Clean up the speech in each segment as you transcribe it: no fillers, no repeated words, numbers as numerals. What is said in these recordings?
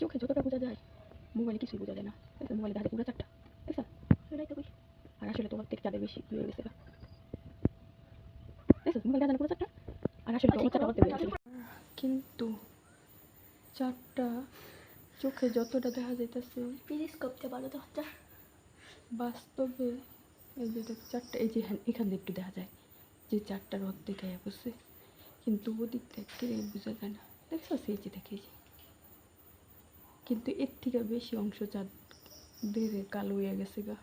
চোখে যতটা বোঝা যায় মোবাইলে কিছুই বোঝা যায় না। মোবাইলে দেখা যায় পুরো চারটা, দেখছো? সেটাই তো কই। আর আসলে তোমার থেকে চাঁদে বেশি হয়ে গেছে, দেখছো? মোবাইল দেখা যায় পুরো চারটা, আর আসলে তো চারটা করতে পেরেছিল। কিন্তু চারটা চোখে যতটা দেখা যাইতেছে পেরিস্কোপ দিয়ে ভালো তো হচ্ছে বাস্তবে এই যে চারটা, এই যে এখান দিয়ে একটু দেখা যায় যে চারটার অর্ধেক গায়ে বসে, কিন্তু ওদিক থেকে বোঝা যায় না, দেখছো? সেই যে দেখে কিন্তু এর থেকে বেশি অংশ চাঁদ ধীরে কালো হয়ে গেছে গা।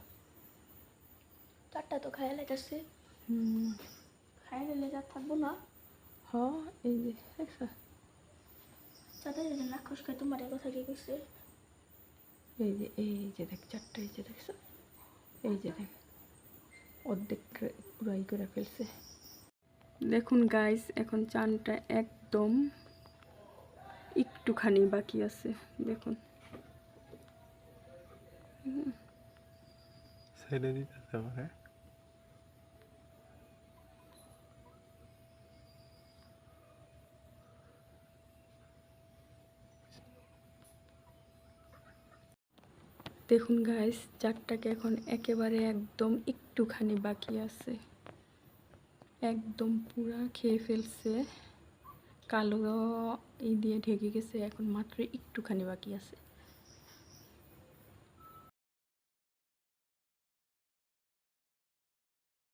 চারটা তো খাইয়া লাইতেছে, খাইয়া গেলে যা থাকবো না। হ্যাঁ এই যে দেখছো, চাঁদের জন্য রাক্ষস খাই তোমার কথা কি কইছে? এই যে দেখ চারটা, এই যে দেখছো, এই যে দেখ অর্ধেক পুরাই করে ফেলছে। দেখুন গাইস, এখন চানটা একদম একটুখানি বাকি আছে, দেখুন। সাইডে দিতে পারে। দেখুন গাইস, চারটাকে এখন একেবারে একদম একটুখানি বাকি আছে, একদম পুরা খেয়ে ফেলছে, কালো ই দিয়ে ঢেকে গেছে, এখন মাত্র একটুখানি বাকি আছে।